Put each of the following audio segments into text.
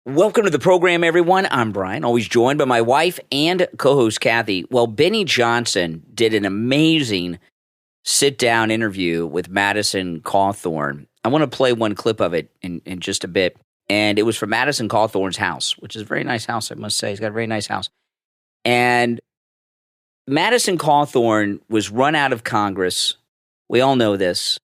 Welcome to the program, everyone. I'm Brian, always joined by my wife and co-host Kathy. Well, Benny Johnson did an amazing sit-down interview with Madison Cawthorn. I want to play one clip of it in just a bit, and it was from Madison Cawthorn's house, which is a very nice house, I must say. He's got a very nice house. And Madison Cawthorn was run out of Congress. We all know this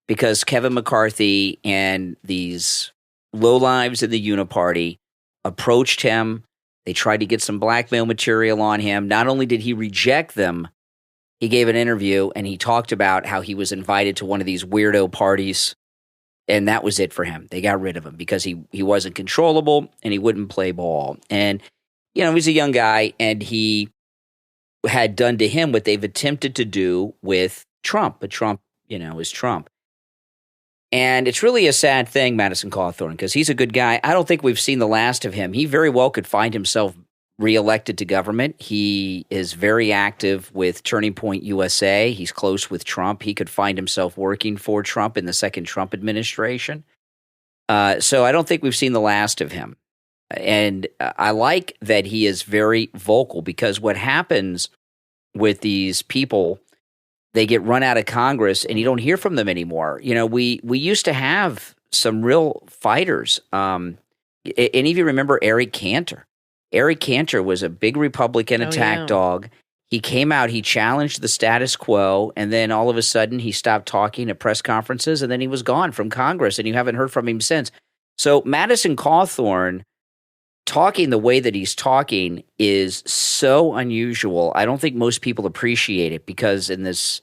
because Kevin McCarthy and these lowlives in the Uniparty approached him. They tried to get some blackmail material on him. Not only did he reject them, he gave an interview and he talked about how he was invited to one of these weirdo parties, and that was it for him. They got rid of him because he wasn't controllable and he wouldn't play ball. And, you know, he's a young guy, and he had done to him what they've attempted to do with Trump. But Trump, you know, is Trump. And it's really a sad thing, Madison Cawthorn, because he's a good guy. I don't think we've seen the last of him. He very well could find himself reelected to government. He is very active with Turning Point USA. He's close with Trump. He could find himself working for Trump in the second Trump administration. So I don't think we've seen the last of him. And I like that he is very vocal, because what happens with these people, they get run out of Congress and you don't hear from them anymore. You know, we used to have some real fighters. Any of you remember Eric Cantor? Eric Cantor was a big Republican attack dog. He came out, he challenged the status quo, and then all of a sudden he stopped talking at press conferences, and then he was gone from Congress, and you haven't heard from him since. So Madison Cawthorn talking the way that he's talking is so unusual. I don't think most people appreciate it, because in this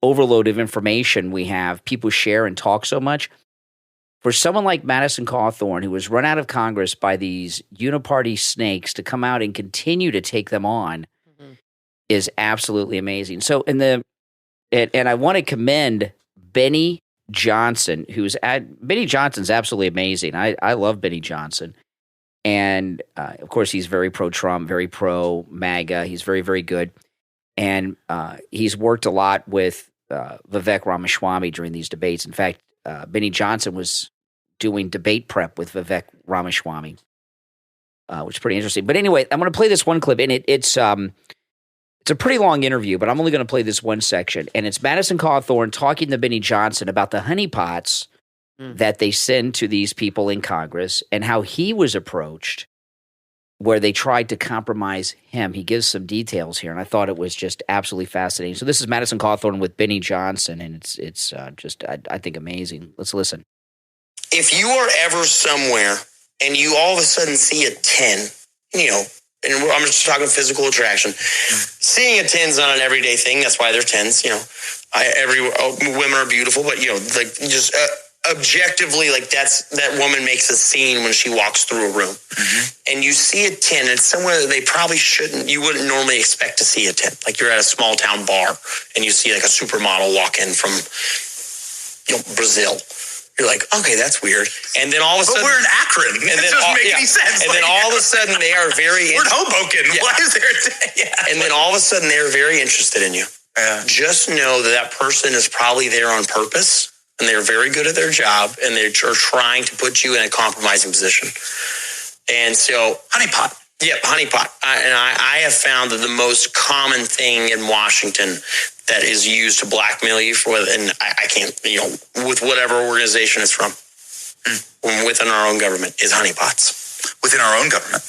overload of information we have, people share and talk so much. For someone like Madison Cawthorn, who was run out of Congress by these uniparty snakes, to come out and continue to take them on is absolutely amazing. So and I want to commend Benny Johnson, Benny Johnson's absolutely amazing. I love Benny Johnson. And, of course, he's very pro-Trump, very pro-MAGA. He's very, very good. And he's worked a lot with Vivek Ramaswamy during these debates. In fact, Benny Johnson was doing debate prep with Vivek Ramaswamy, which is pretty interesting. But anyway, I'm going to play this one clip, and it's a pretty long interview, but I'm only going to play this one section. And it's Madison Cawthorn talking to Benny Johnson about the honeypots that they send to these people in Congress, and how he was approached, where they tried to compromise him. He gives some details here, and I thought it was just absolutely fascinating. So this is Madison Cawthorn with Benny Johnson, and it's just, I think, amazing. Let's listen. If you are ever somewhere and you all of a sudden see a 10, you know, and I'm just talking physical attraction, seeing a 10 is not an everyday thing. That's why they're 10s, you know. Women are beautiful, but, you know, like, just objectively, like, that woman makes a scene when she walks through a room. And you see a 10, and it's somewhere that they probably you wouldn't normally expect to see a 10. Like, you're at a small town bar and you see like a supermodel walk in from, you know, Brazil. You're like, okay, that's weird. And then all of a sudden, but we're in Akron. It doesn't make any sense. And then all of a sudden they are very we're in Hoboken. Yeah. Why is there a and then all of a sudden they're very interested in you. Just know that person is probably there on purpose, and they're very good at their job, and they're trying to put you in a compromising position. And so, honeypot. Yep, honeypot. I have found that the most common thing in Washington that is used to blackmail you and I can't, you know, with whatever organization it's from, within our own government, is honeypots. Within our own government.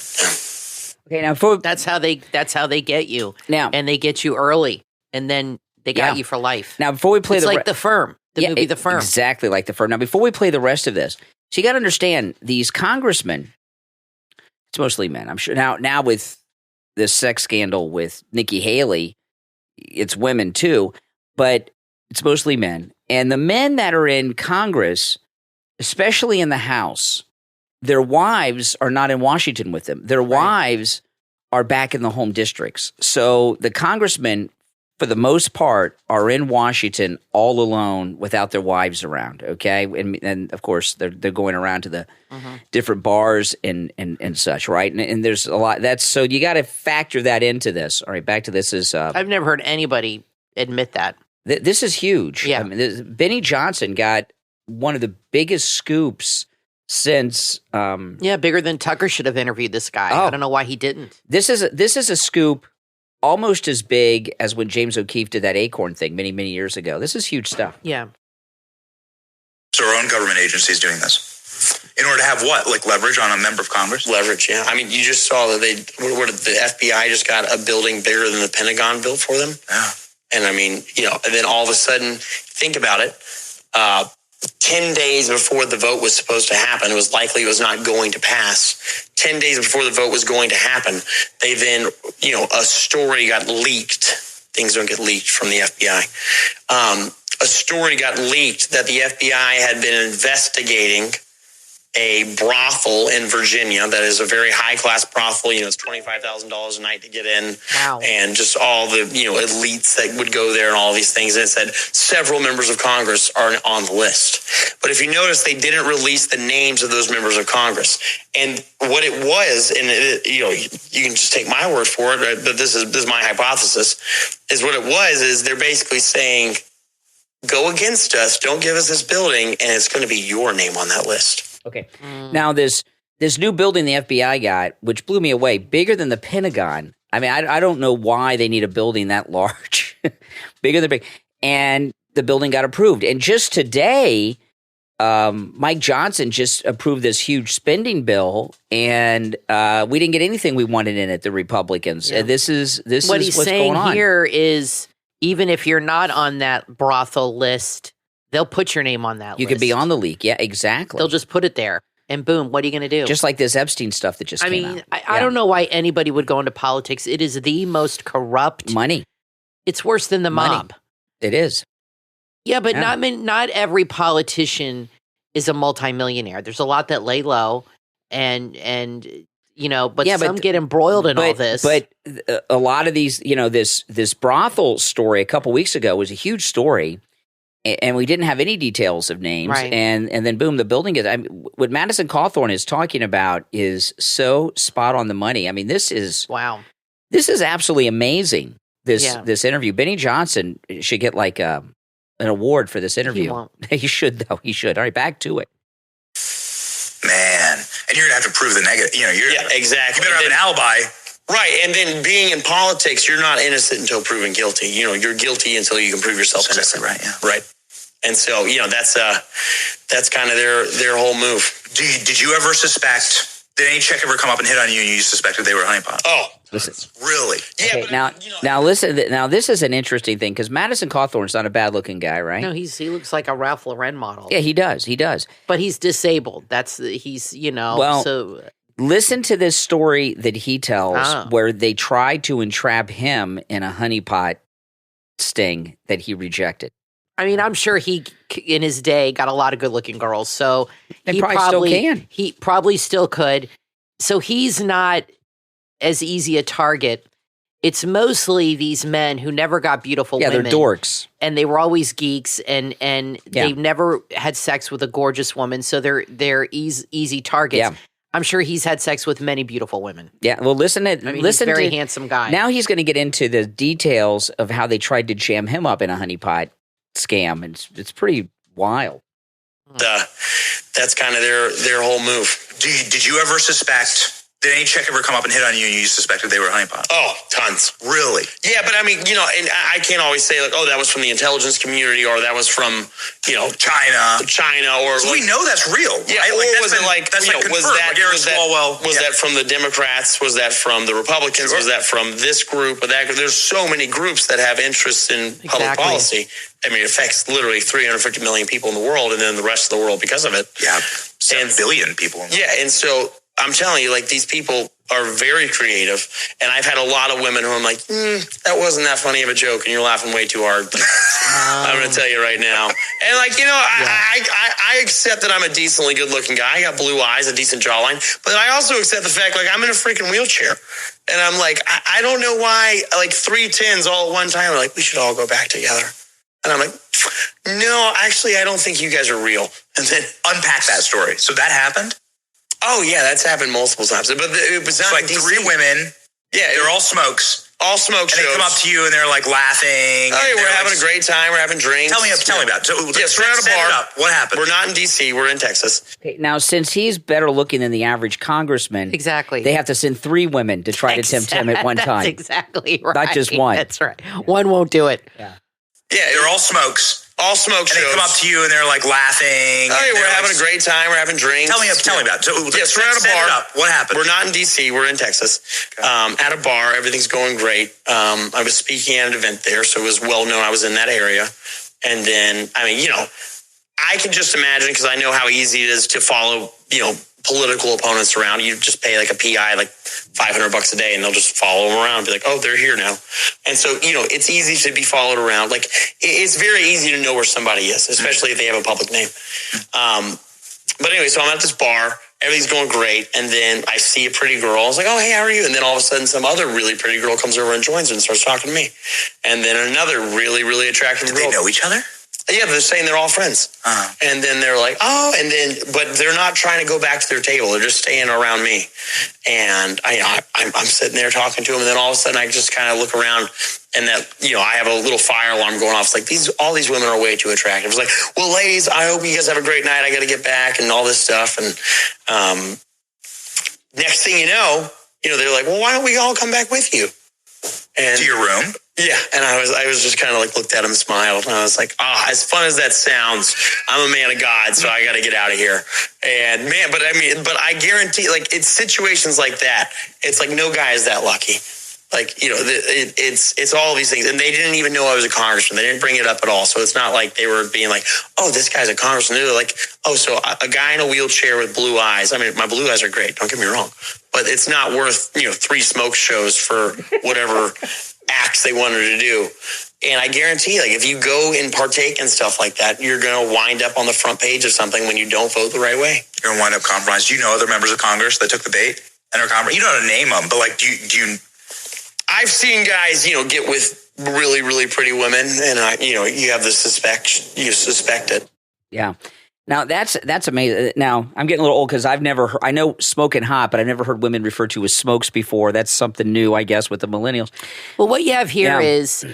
Okay, now that's how they get you. Now, and they get you early, and then they got you for life. Now, before we play it's like The Firm. The movie The Firm. Exactly like The Firm. Now, before we play the rest of this, so you got to understand, these congressmen, it's mostly men, I'm sure. Now with this sex scandal with Nikki Haley, it's women too, but it's mostly men. And the men that are in Congress, especially in the House, their wives are not in Washington with them. Their wives are back in the home districts. So the congressmen, for the most part, are in Washington all alone without their wives around, okay? And of course, they're going around to the different bars and such, right? And there's a lot. So you got to factor that into this. All right, back to this is I've never heard anybody admit that. This is huge. Yeah. I mean, Benny Johnson got one of the biggest scoops since bigger than Tucker should have interviewed this guy. I don't know why he didn't. This is a scoop almost as big as when James O'Keefe did that Acorn thing many, many years ago. This is huge stuff. Yeah. So our own government agency is doing this. In order to have what? Like leverage on a member of Congress? Leverage, yeah. I mean, you just saw that the FBI just got a building bigger than the Pentagon built for them. Yeah. And I mean, and then all of a sudden, think about it. 10 days before the vote was supposed to happen, it was likely it was not going to pass. 10 days before the vote was going to happen, they then, a story got leaked. Things don't get leaked from the FBI. A story got leaked that the FBI had been investigating a brothel in Virginia that is a very high-class brothel. It's $25,000 a night to get in. Wow. And just all the, elites that would go there and all these things. And it said several members of Congress are on the list. But if you notice, they didn't release the names of those members of Congress. And what it was, and you can just take my word for it, but this is my hypothesis, is what it was is they're basically saying, go against us, don't give us this building, and it's going to be your name on that list. Okay. Now, this new building the FBI got, which blew me away, bigger than the Pentagon. I mean, I don't know why they need a building that large. Bigger than big. And the building got approved. And just today, Mike Johnson just approved this huge spending bill, and we didn't get anything we wanted in it, the Republicans. Yeah. This is what he's what's saying going on. Here is, even if you're not on that brothel list, they'll put your name on that list. You could be on the leak. Yeah, exactly. They'll just put it there, and boom, what are you going to do? Just like this Epstein stuff that just came out. I don't know why anybody would go into politics. It is the most corrupt. Money. It's worse than the Money. mob. It is. Yeah, but not every politician is a multimillionaire. There's a lot that lay low, but some get embroiled in all this. But a lot of these, this brothel story a couple weeks ago was a huge story. And we didn't have any details of names, right. and then boom, the building is. What Madison Cawthorn is talking about is so spot on the money. I mean, this is absolutely amazing. This interview, Benny Johnson should get like an award for this interview. He won't. He should though. He should. All right, back to it. Man, and you're gonna have to prove the negative. Exactly. You better have an alibi. Right, and then being in politics, you're not innocent until proven guilty. You're guilty until you can prove yourself innocent. Right, yeah. Right. And so, that's kind of their whole move. Did you ever suspect, did any chick ever come up and hit on you and you suspected they were a honeypot? Oh, listen. Really? Yeah. Okay, now listen. Now this is an interesting thing because Madison Cawthorn's not a bad looking guy, right? No, he looks like a Ralph Lauren model. Yeah, he does. But he's disabled. So. Listen to this story that he tells where they tried to entrap him in a honeypot sting that he rejected. I mean, I'm sure he, in his day, got a lot of good-looking girls, so he probably still can. He probably still could. So he's not as easy a target. It's mostly these men who never got beautiful women. Yeah, they're dorks. And they were always geeks, and they've never had sex with a gorgeous woman, so they're easy targets. Yeah. I'm sure he's had sex with many beautiful women. Yeah, well, he's a very handsome guy. Now he's going to get into the details of how they tried to jam him up in a honeypot scam, and it's pretty wild. That's kind of their whole move. Did you ever suspect? Did any chick ever come up and hit on you and you suspected they were a honeypot? Oh, tons. Really? Yeah, but I mean, and I can't always say like, oh, that was from the intelligence community or that was from, China or. So we know that's real. Yeah, right? or was it like, was that from the Democrats? Was that from the Republicans? Sure. Was that from this group or that? There's so many groups that have interests in public policy. I mean, it affects literally 350 million people in the world and then the rest of the world because of it. Yeah, 7 billion people. Yeah, and so I'm telling you, like, these people are very creative, and I've had a lot of women who I'm like, that wasn't that funny of a joke, and you're laughing way too hard. I'm going to tell you right now. And, like, I accept that I'm a decently good-looking guy. I got blue eyes, a decent jawline, but I also accept the fact, like, I'm in a freaking wheelchair. And I'm like, I don't know why, like, 3 10s all at one time are like, we should all go back together. And I'm like, no, actually, I don't think you guys are real. And then unpack that story. So that happened? Oh, yeah, that's happened multiple times. But it was not like DC. 3 women. Yeah. They're all smokes. All smoke shows. And they come up to you and they're like laughing. Oh, yeah, we're having a great time. We're having drinks. Tell me about it. Yes, we're at a bar. What happened? We're not in D.C. We're in Texas. Okay, now, since he's better looking than the average congressman, exactly, they have to send 3 women to try to tempt him at one time. That's exactly right. Not just one. That's right. One won't do it. Yeah, they're all smokes. All smoke shows. And they come up to you and they're like laughing. Oh, yeah, we're having a great time. We're having drinks. Tell me about it. Yes, we're at a bar. What happened? We're not in D.C. We're in Texas. Okay. At a bar. Everything's going great. I was speaking at an event there, so it was well known I was in that area. And then, I mean, I can just imagine, because I know how easy it is to follow, political opponents around. You just pay like a PI like $500 a day and they'll just follow them around and be like, oh, they're here now. And so, it's easy to be followed around. Like, it's very easy to know where somebody is, especially if they have a public name. But anyway, so I'm at this bar, everything's going great. And then I see a pretty girl. I was like, oh, hey, how are you? And then all of a sudden some other really pretty girl comes over and joins her and starts talking to me. And then another really, really attractive girl. Did they know each other? Yeah, they're saying they're all friends. Uh-huh. And then they're like, oh, but they're not trying to go back to their table. They're just staying around me. And I'm sitting there talking to them. And then all of a sudden I just kind of look around and I have a little fire alarm going off. It's like, all these women are way too attractive. It's like, well, ladies, I hope you guys have a great night. I got to get back and all this stuff. And next thing you know, they're like, well, why don't we all come back with you? And to your room? Yeah, and I was just kind of like looked at him and smiled, and I was like, as fun as that sounds, I'm a man of God, so I got to get out of here. And man, but I guarantee, like, it's situations like that. It's like no guy is that lucky. Like, it's all these things, and they didn't even know I was a congressman. They didn't bring it up at all, so it's not like they were being like, oh, this guy's a congressman. They're like, oh, so a guy in a wheelchair with blue eyes. I mean, my blue eyes are great. Don't get me wrong, but it's not worth 3 smoke shows for whatever acts they wanted to do. And I guarantee, like, if you go and partake in stuff like that, you're going to wind up on the front page of something when you don't vote the right way. You're going to wind up compromised. Do you know other members of Congress that took the bait and are compromised? You don't know how to name them, but like, do you? I've seen guys, get with really, really pretty women, and you have the suspect it. Yeah. Now that's amazing. Now I'm getting a little old because I know smoking hot, but I've never heard women referred to as smokes before. That's something new, I guess, with the millennials. Well, what you have here is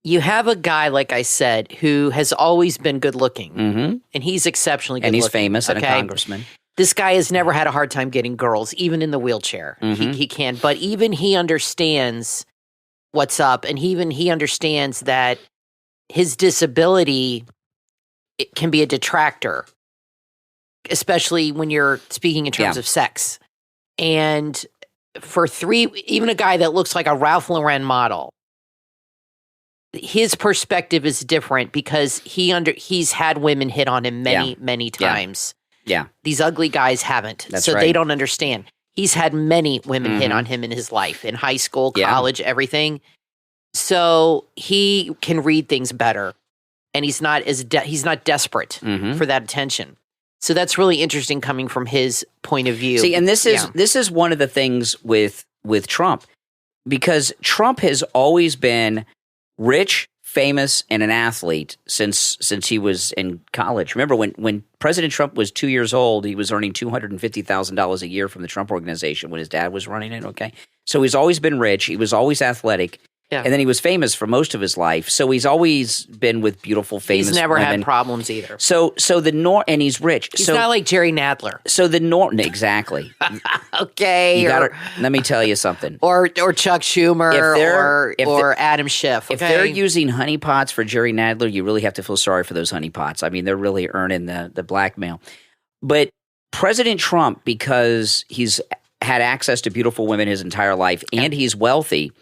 you have a guy, like I said, who has always been good looking, and he's exceptionally good looking. And he's famous and a congressman. This guy has never had a hard time getting girls, even in the wheelchair. He can, but even he understands what's up, and he understands that his disability, it can be a detractor, especially when you're speaking in terms of sex. And for even a guy that looks like a Ralph Lauren model, his perspective is different because he's had women hit on him many times. Yeah. These ugly guys haven't. That's so right. they don't understand. He's had many women hit on him in his life, in high school, college, everything. So he can read things better, and he's not desperate for that attention. So that's really interesting coming from his point of view. See, and this is one of the things with Trump, because Trump has always been rich, famous, and an athlete since he was in college. Remember when President Trump was 2 years old, he was earning $250,000 a year from the Trump Organization when his dad was running it. Okay, so he's always been rich. He was always athletic. Yeah. And then he was famous for most of his life. So he's always been with beautiful, famous women. He's never had problems either. So and he's rich. He's not like Jerry Nadler. So exactly. Okay. Let me tell you something. Or Chuck Schumer or Adam Schiff. Okay? If they're using honeypots for Jerry Nadler, you really have to feel sorry for those honeypots. I mean, they're really earning the blackmail. But President Trump, because he's had access to beautiful women his entire life and he's wealthy,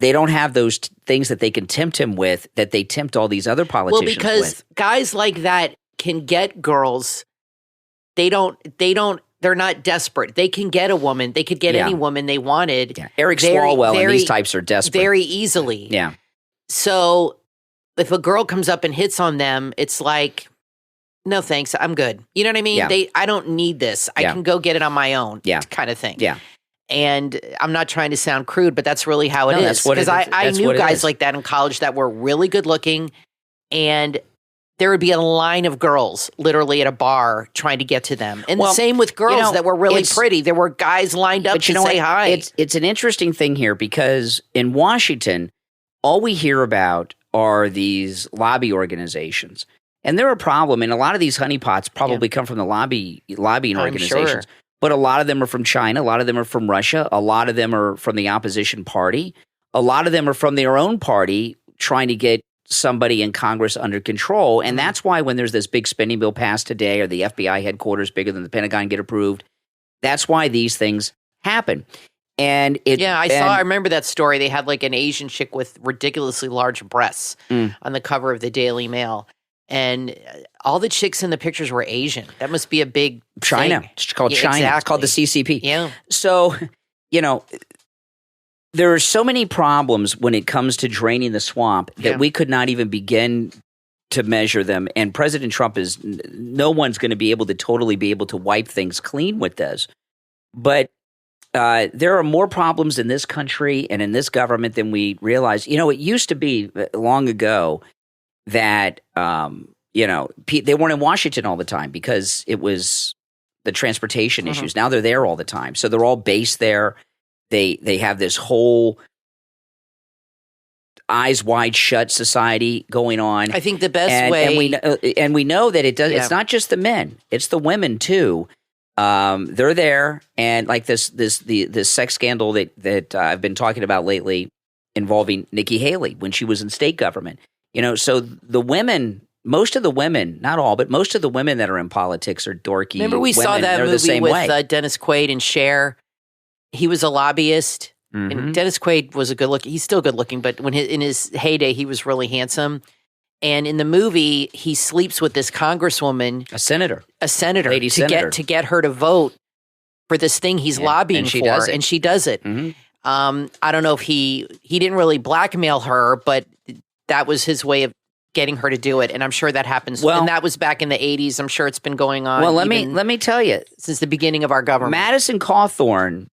they don't have those things that they can tempt him with that they tempt all these other politicians with. Well, because guys like that can get girls. They're not desperate. They can get a woman. They could get any woman they wanted. Yeah. Eric Swalwell and these types are desperate. Very easily. Yeah. So if a girl comes up and hits on them, it's like, no thanks, I'm good. You know what I mean? Yeah. I don't need this. I can go get it on my own. Yeah. Kind of thing. Yeah. And I'm not trying to sound crude, but that's really how it is. Because I knew guys like that in college that were really good looking, and there would be a line of girls literally at a bar trying to get to them. And the same with girls that were really pretty. There were guys lined up to say hi. It's an interesting thing here because in Washington, all we hear about are these lobby organizations. And they're a problem. And a lot of these honeypots probably come from the lobbying organizations. Sure. But a lot of them are from China. A lot of them are from Russia. A lot of them are from the opposition party. A lot of them are from their own party trying to get somebody in Congress under control. And that's why when there's this big spending bill passed today or the FBI headquarters bigger than the Pentagon get approved, that's why these things happen. And I remember that story. They had like an Asian chick with ridiculously large breasts on the cover of the Daily Mail. And all the chicks in the pictures were Asian. That must be a big China. thing. It's called China. Exactly. It's called the CCP. Yeah. So, there are so many problems when it comes to draining the swamp that we could not even begin to measure them. And President Trump no one's going to be able to totally be able to wipe things clean with this. But there are more problems in this country and in this government than we realize. It used to be long ago that, they weren't in Washington all the time because it was the transportation issues. Now they're there all the time. So they're all based there. They have this whole eyes wide shut society going on. I think the best way, and we know that it does. It's not just the men; it's the women too. They're there, and like this sex scandal that I've been talking about lately involving Nikki Haley when she was in state government. So the women. Most of the women, not all, but most of the women that are in politics are dorky. Remember we saw that movie with Dennis Quaid and Cher. He was a lobbyist, and Dennis Quaid was he's still good looking, but in his heyday, he was really handsome. And in the movie, he sleeps with this congresswoman. A senator. Lady senator. To get her to vote for this thing he's lobbying for, and she does it. I don't know if he didn't really blackmail her, but that was his way of getting her to do it, and I'm sure that happens. Well, and that was back in the 80s. I'm sure it's been going on. Well, let me tell you, since the beginning of our government, Madison Cawthorn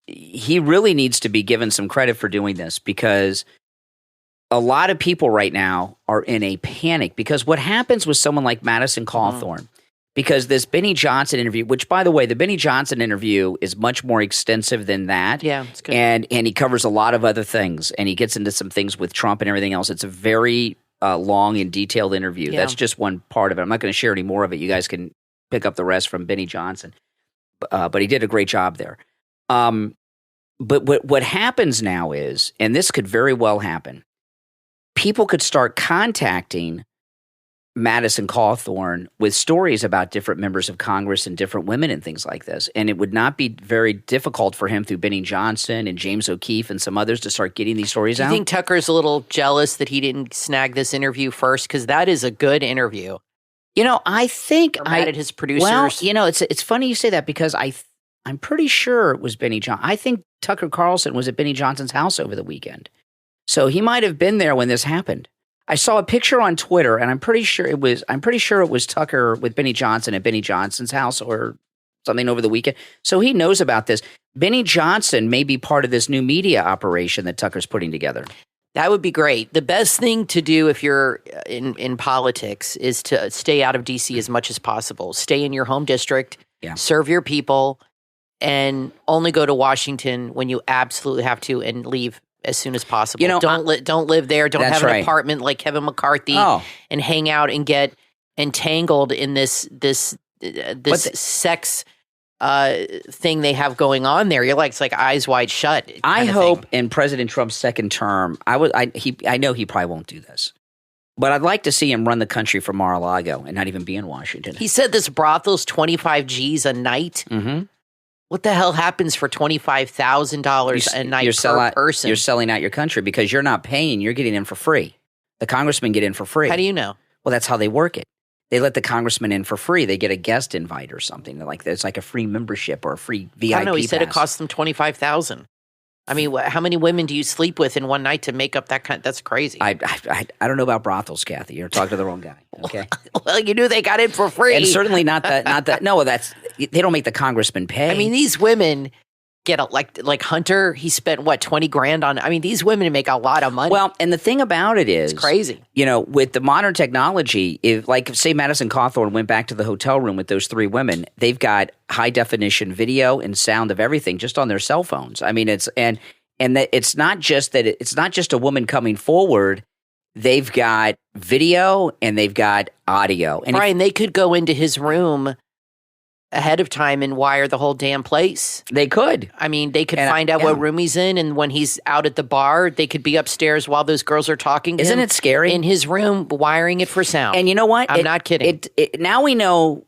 he really needs to be given some credit for doing this because a lot of people right now are in a panic because what happens with someone like Madison Cawthorn, because this Benny Johnson interview, which by the way, the Benny Johnson interview is much more extensive than that. Yeah, it's good. And he covers a lot of other things and he gets into some things with Trump and everything else. It's a very long and detailed interview. Yeah. That's just one part of it. I'm not going to share any more of it. You guys can pick up the rest from Benny Johnson. But he did a great job there. But what happens now is, and this could very well happen, people could start contacting Madison Cawthorn with stories about different members of Congress and different women and things like this. And it would not be very difficult for him through Benny Johnson and James O'Keefe and some others to start getting these stories out. Do you think Tucker's a little jealous that he didn't snag this interview first? Because that is a good interview. I think mad at his producers. Well, it's funny you say that because I'm pretty sure it was Benny Johnson. I think Tucker Carlson was at Benny Johnson's house over the weekend. So he might have been there when this happened. I saw a picture on Twitter, and I'm pretty sure it was Tucker with Benny Johnson at Benny Johnson's house or something over the weekend. So he knows about this. Benny Johnson may be part of this new media operation that Tucker's putting together. That would be great. The best thing to do if you're in politics is to stay out of D.C. as much as possible. Stay in your home district, serve your people, and only go to Washington when you absolutely have to and leave as soon as possible. Don't live there. Don't have an apartment like Kevin McCarthy and hang out and get entangled in this sex thing they have going on there. It's like eyes wide shut. I hope in President Trump's second term, I know he probably won't do this, but I'd like to see him run the country from Mar-a-Lago and not even be in Washington. He said this brothel's 25 G's a night. Mm-hmm. What the hell happens for $25,000 a night per person? You're selling out your country because you're not paying. You're getting in for free. The congressmen get in for free. How do you know? Well, that's how they work it. They let the congressman in for free. They get a guest invite or something. It's like a free membership or a free VIP I don't know. He said it pass. cost them $25,000. I mean, how many women do you sleep with in one night to make up that kind? That's crazy. I don't know about brothels, Kathy. You're talking to the wrong guy. Okay. Well, you knew they got in for free, and certainly not that. No, they don't make the congressman pay. I mean, these women get like Hunter, he spent what, 20 grand on, I mean, these women make a lot of money. Well, and the thing about it is, it's crazy. With the modern technology, if say Madison Cawthorn went back to the hotel room with those 3 women, they've got high definition video and sound of everything just on their cell phones. I mean, it's not just a woman coming forward. They've got video and they've got audio. And Brian, they could go into his room ahead of time and wire the whole damn place. They could. I mean, they could find out what room he's in, and when he's out at the bar, they could be upstairs while those girls are talking to him. Isn't it scary? In his room, wiring it for sound. And you know what? I'm not kidding. Now we know,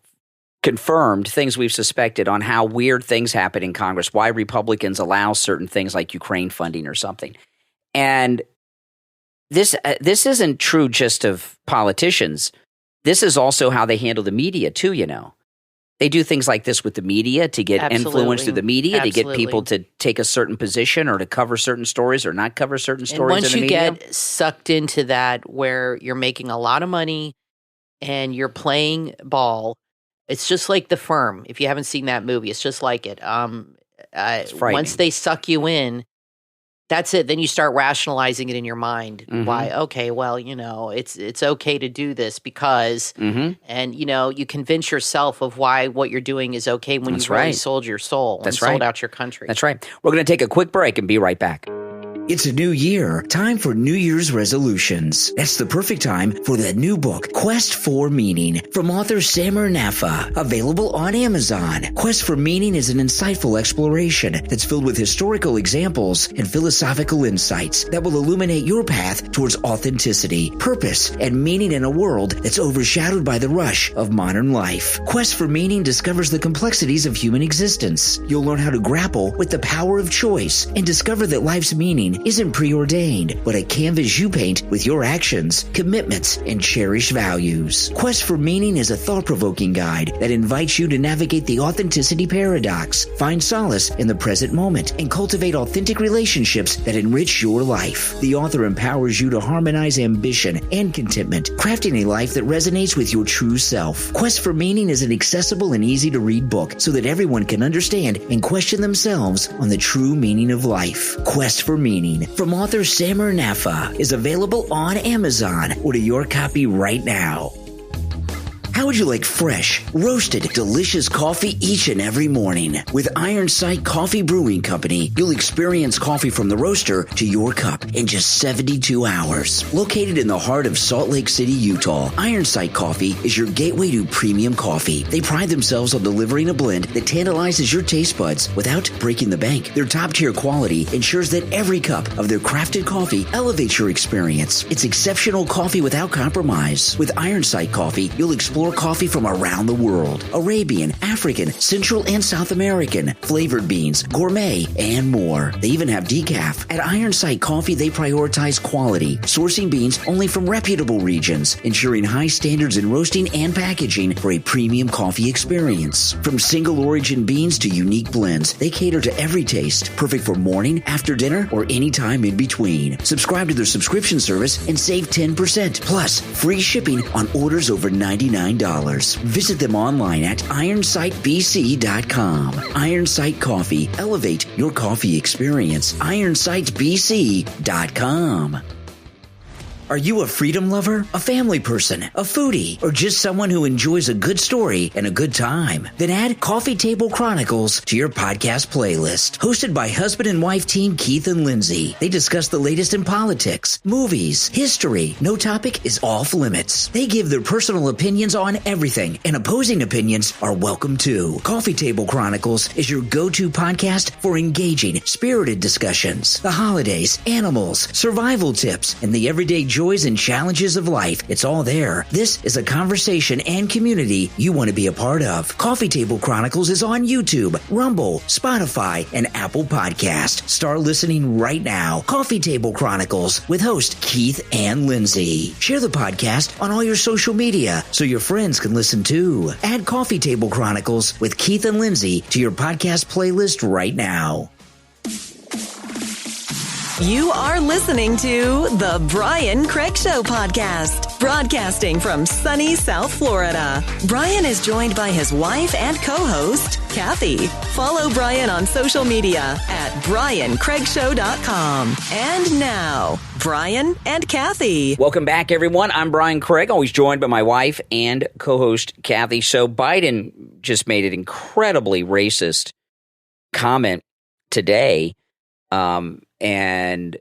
confirmed, things we've suspected on how weird things happen in Congress, why Republicans allow certain things like Ukraine funding or something. And this isn't true just of politicians. This is also how they handle the media too, They do things like this with the media to get influence through the media, to get people to take a certain position or to cover certain stories or not cover certain stories in the media. And once you get sucked into that where you're making a lot of money and you're playing ball, it's just like The Firm. If you haven't seen that movie, it's just like it. Once they suck you in, that's it. Then you start rationalizing it in your mind. Mm-hmm. Why? Okay, well, it's okay to do this because, and you convince yourself of why what you're doing is okay when you've already sold your soul and sold out your country. That's right. We're going to take a quick break and be right back. It's a new year. Time for New Year's resolutions. That's the perfect time for that new book, Quest for Meaning, from author Samar Nafa, available on Amazon. Quest for Meaning is an insightful exploration that's filled with historical examples and philosophical insights that will illuminate your path towards authenticity, purpose, and meaning in a world that's overshadowed by the rush of modern life. Quest for Meaning discovers the complexities of human existence. You'll learn how to grapple with the power of choice and discover that life's meaning isn't preordained, but a canvas you paint with your actions, commitments, and cherished values. Quest for Meaning is a thought-provoking guide that invites you to navigate the authenticity paradox, find solace in the present moment, and cultivate authentic relationships that enrich your life. The author empowers you to harmonize ambition and contentment, crafting a life that resonates with your true self. Quest for Meaning is an accessible and easy-to-read book so that everyone can understand and question themselves on the true meaning of life. Quest for Meaning from author Samar Nafa is available on Amazon. Order your copy right now. How would you like fresh, roasted, delicious coffee each and every morning? With Ironside Coffee Brewing Company, you'll experience coffee from the roaster to your cup in just 72 hours. Located in the heart of Salt Lake City, Utah, Ironside Coffee is your gateway to premium coffee. They pride themselves on delivering a blend that tantalizes your taste buds without breaking the bank. Their top-tier quality ensures that every cup of their crafted coffee elevates your experience. It's exceptional coffee without compromise. With Ironside Coffee, you'll explore coffee from around the world: Arabian, African, Central and South American, flavored beans, gourmet, and more. They even have decaf. At Ironside Coffee, they prioritize quality, sourcing beans only from reputable regions, ensuring high standards in roasting and packaging for a premium coffee experience. From single origin beans to unique blends, they cater to every taste, perfect for morning, after dinner, or any time in between. Subscribe to their subscription service and save 10%, plus free shipping on orders over $99. Visit them online at IronsightBC.com. Ironsight Coffee. Elevate your coffee experience. IronsightBC.com. Are you a freedom lover, a family person, a foodie, or just someone who enjoys a good story and a good time? Then add Coffee Table Chronicles to your podcast playlist. Hosted by husband and wife team Keith and Lindsay, they discuss the latest in politics, movies, history. No topic is off limits. They give their personal opinions on everything, and opposing opinions are welcome too. Coffee Table Chronicles is your go-to podcast for engaging, spirited discussions, the holidays, animals, survival tips, and the everyday joys and challenges of life. It's all there. This is a conversation and community you want to be a part of. Coffee Table Chronicles is on YouTube, Rumble, Spotify, and Apple Podcast. Start listening right now. Coffee Table Chronicles with host Keith and Lindsay. Share the podcast on all your social media so your friends can listen too. Add Coffee Table Chronicles with Keith and Lindsay to your podcast playlist right now. You are listening to the Brian Craig Show podcast, broadcasting from sunny South Florida. Brian is joined by his wife and co-host, Kathy. Follow Brian on social media at BrianCraigShow.com. And now, Brian and Kathy. Welcome back, everyone. I'm Brian Craig, always joined by my wife and co-host, Kathy. So Biden just made an incredibly racist comment today. And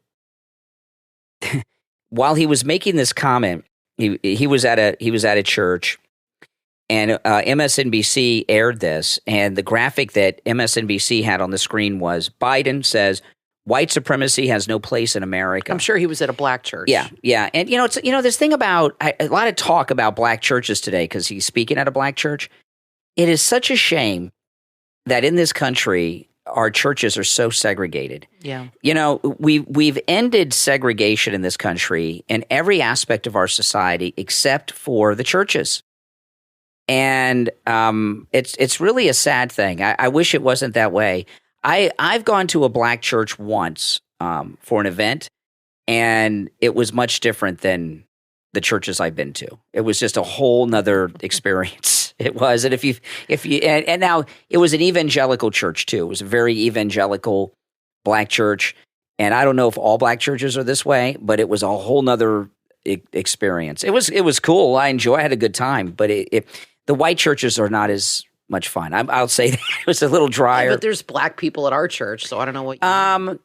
while he was making this comment, he was at a church, and MSNBC aired this, and the graphic that MSNBC had on the screen was Biden says white supremacy has no place in America. I'm sure he was at a black church. Yeah, and it's this thing about a lot of talk about black churches today because he's speaking at a black church. It is such a shame that in this country, our churches are so segregated. Yeah. We've ended segregation in this country in every aspect of our society except for the churches. And it's really a sad thing. I wish it wasn't that way. I've gone to a black church once for an event, and it was much different than the churches I've been to. It was just a whole nother experience. It was. And and now it was an evangelical church too. It was a very evangelical black church. And I don't know if all black churches are this way, but it was a whole nother experience. It was cool. I had a good time, but the white churches are not as much fun. I'll say that. It was a little drier. Yeah, but there's black people at our church, so I don't know what you mean.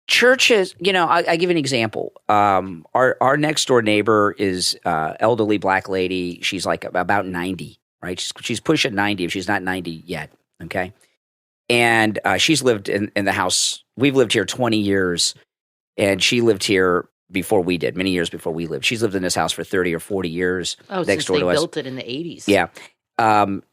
Churches, I give an example. Our next door neighbor is elderly black lady. She's like about 90, right? She's pushing 90 if she's not 90 yet, okay? And she's lived in the house. We've lived here 20 years, and she lived here before we did, many years before we lived. She's lived in this house for 30 or 40 years. Oh, next since door they to us. built it in the 80s. Yeah.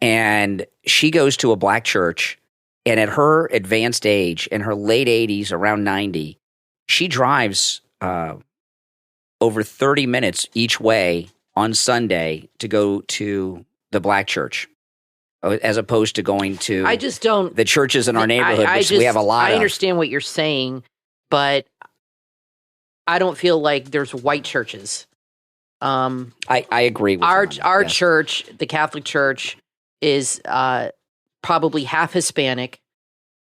And she goes to a black church, and at her advanced age, in her late 80s, around 90, she drives over 30 minutes each way on Sunday to go to the black church, as opposed to going to I just don't the churches in our neighborhood, which we have a lot of. I understand what you're saying, but I don't feel like there's white churches. I agree with our you on that, yes. church, the Catholic Church, is probably half Hispanic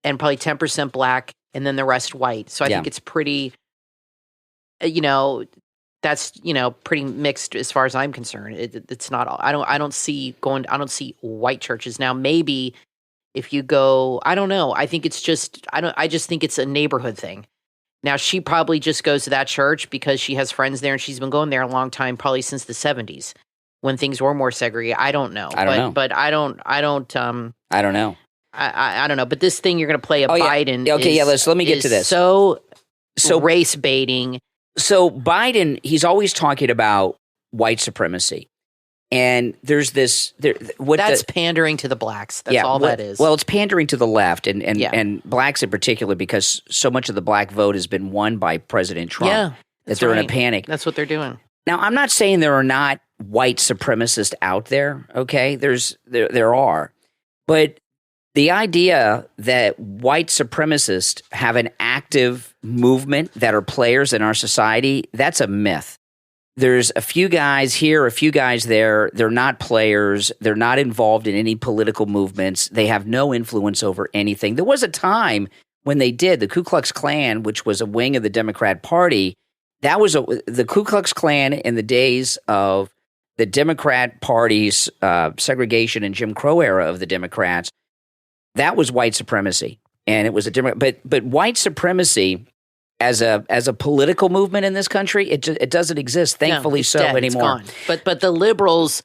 and probably 10% black, and then the rest white. So I think it's pretty, that's pretty mixed as far as I'm concerned. It's not. I don't see white churches now. Maybe if you go, I don't know. I think it's just I just think it's a neighborhood thing. Now, she probably just goes to that church because she has friends there, and she's been going there a long time, probably since the 70s, when things were more segregated. I don't know. But I don't know. I don't know. But this thing you're going to play at Biden. Okay, let me get to this. So race baiting. So Biden, he's always talking about white supremacy. And there's this that's pandering to the blacks. That's all that is. Well, it's pandering to the left and blacks in particular, because so much of the black vote has been won by President Trump. Yeah, that they're in a panic. That's what they're doing. Now, I'm not saying there are not white supremacists out there. Okay, there are, but the idea that white supremacists have an active movement that are players in our society, that's a myth. There's a few guys here, a few guys there. They're not players. They're not involved in any political movements. They have no influence over anything. There was a time when they did. The Ku Klux Klan, which was a wing of the Democrat Party, that was the Ku Klux Klan in the days of the Democrat Party's segregation and Jim Crow era of the Democrats. That was white supremacy, and it was but white supremacy as a political movement in this country, it doesn't exist, thankfully so dead. anymore. It's gone. But the liberals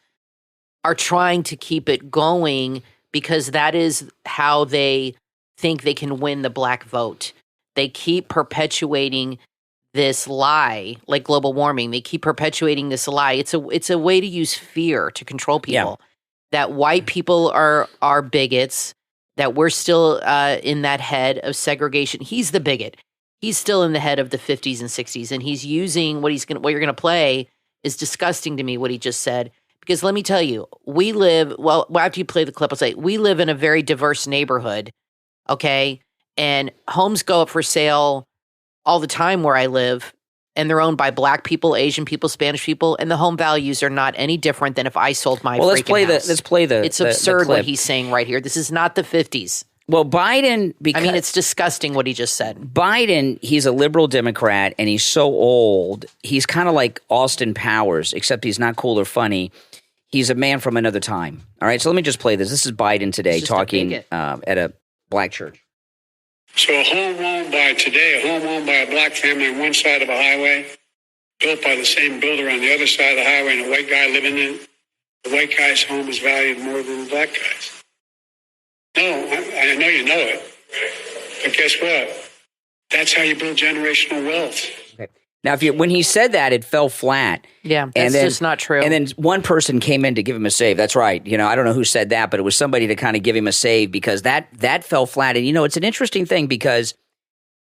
are trying to keep it going because that is how they think they can win the black vote. They keep perpetuating this lie, like global warming. They keep perpetuating this lie. It's a way to use fear to control people. Yeah. That white people are bigots. That we're still in that head of segregation. He's the bigot. He's still in the head of the 50s and 60s, and he's using what you're going to play is disgusting to me, what he just said. Because let me tell you, after you play the clip, I'll say, we live in a very diverse neighborhood, okay? And homes go up for sale all the time where I live, and they're owned by black people, Asian people, Spanish people, and the home values are not any different than if I sold my let's freaking house. Let's play the. It's the absurd clip. what he's saying right here. This is not the 50s. Well, Biden. Because, I mean, it's disgusting what he just said. Biden, he's a liberal Democrat, and he's so old. He's kind of like Austin Powers, except he's not cool or funny. He's a man from another time. All right, so let me just play this. This is Biden today talking at a black church. So a home owned by a black family on one side of a highway, built by the same builder on the other side of the highway, and a white guy living in it, the white guy's home is valued more than the black guy's. No, I know you know it. But guess what? That's how you build generational wealth. Okay. Now, when he said that, it fell flat. Yeah, that's just not true. And then one person came in to give him a save. That's right. I don't know who said that, but it was somebody to kind of give him a save because that fell flat. And, it's an interesting thing because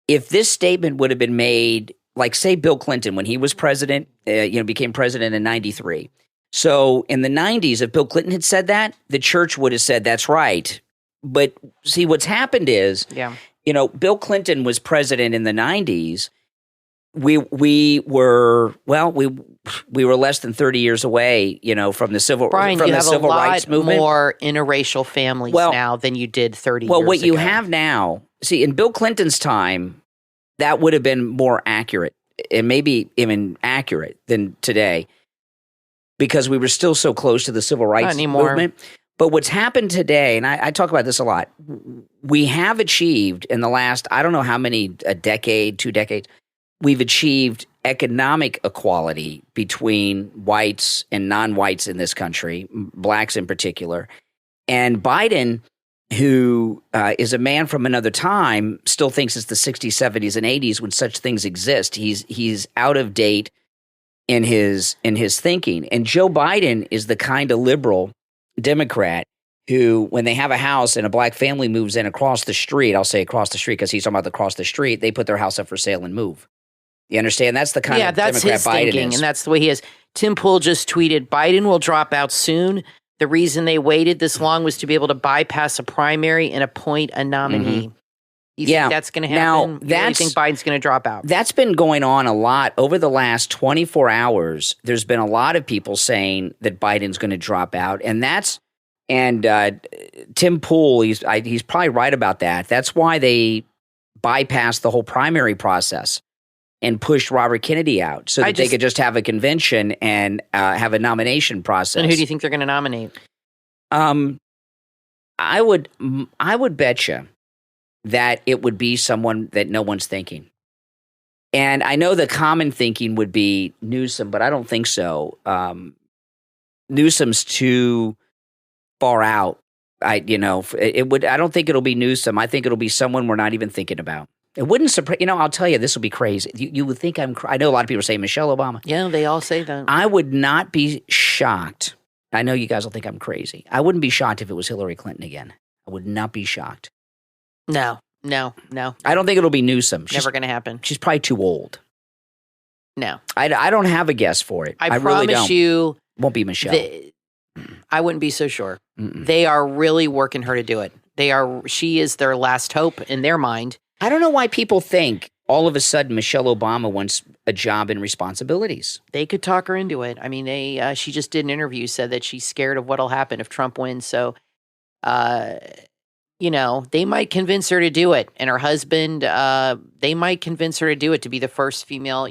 if this statement would have been made, like, say, Bill Clinton, when he was president, became president in 93. So in the 90s, if Bill Clinton had said that, the church would have said, that's right. But see, what's happened is, Bill Clinton was president in the 90s. We were less than 30 years away, from the civil rights movement. More interracial families now than you did 30 years ago. Well, what you have now, see, in Bill Clinton's time, that would have been more accurate and maybe even accurate than today because we were still so close to the civil rights movement. But what's happened today, and I talk about this a lot, we have achieved in the last, I don't know how many, a decade, 2 decades, we've achieved economic equality between whites and non-whites in this country, blacks in particular. And Biden, who is a man from another time, still thinks it's the 60s, 70s, and 80s when such things exist. He's out of date in his thinking. And Joe Biden is the kind of liberal Democrat who, when they have a house and a black family moves in across the street, I'll say across the street because he's talking about across the street, they put their house up for sale and move. You understand? That's the kind of that's Democrat his Biden thinking, is. and that's the way he is. Tim Pool just tweeted, Biden will drop out soon. The reason they waited this long was to be able to bypass a primary and appoint a nominee. Mm-hmm. You think that's going to happen? You think Biden's going to drop out? That's been going on a lot over the last 24 hours. There's been a lot of people saying that Biden's going to drop out, and Tim Pool, he's probably right about that. That's why they bypassed the whole primary process and pushed Robert Kennedy out so that they could just have a convention and have a nomination process. And who do you think they're going to nominate? I would bet you that it would be someone that no one's thinking. And I know the common thinking would be Newsom, but I don't think so. Newsom's too far out. I don't think it'll be Newsom. I think it'll be someone we're not even thinking about. It wouldn't surprise. I'll tell you, this will be crazy. You would think I know a lot of people say Michelle Obama. Yeah, they all say that. I would not be shocked. I know you guys will think I'm crazy. I wouldn't be shocked if it was Hillary Clinton again. I would not be shocked. No. I don't think it'll be Newsom. Never going to happen. She's probably too old. No. I don't have a guess for it. I really promise don't. You. Won't be Michelle. I wouldn't be so sure. They are really working her to do it. She is their last hope in their mind. I don't know why people think all of a sudden Michelle Obama wants a job and responsibilities. They could talk her into it. I mean, she just did an interview, said that she's scared of what'll happen if Trump wins. So, they might convince her to do it. And her husband, they might convince her to do it, to be the first female.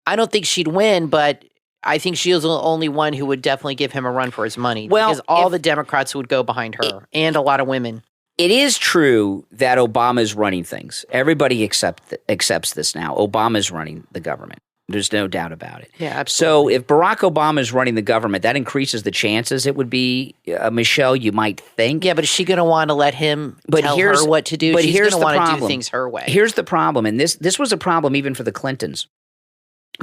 I don't think she'd win, but I think she was the only one who would definitely give him a run for his money. Well, because all the Democrats would go behind her and a lot of women. It is true that Obama's running things. Everybody accepts this now. Obama's running the government. There's no doubt about it. Yeah, absolutely. So if Barack Obama is running the government, that increases the chances it would be Michelle, you might think. Yeah, but is she going to want to let him tell her what to do? But She's here's going to want problem. to do things her way. Here's the problem, and this was a problem even for the Clintons.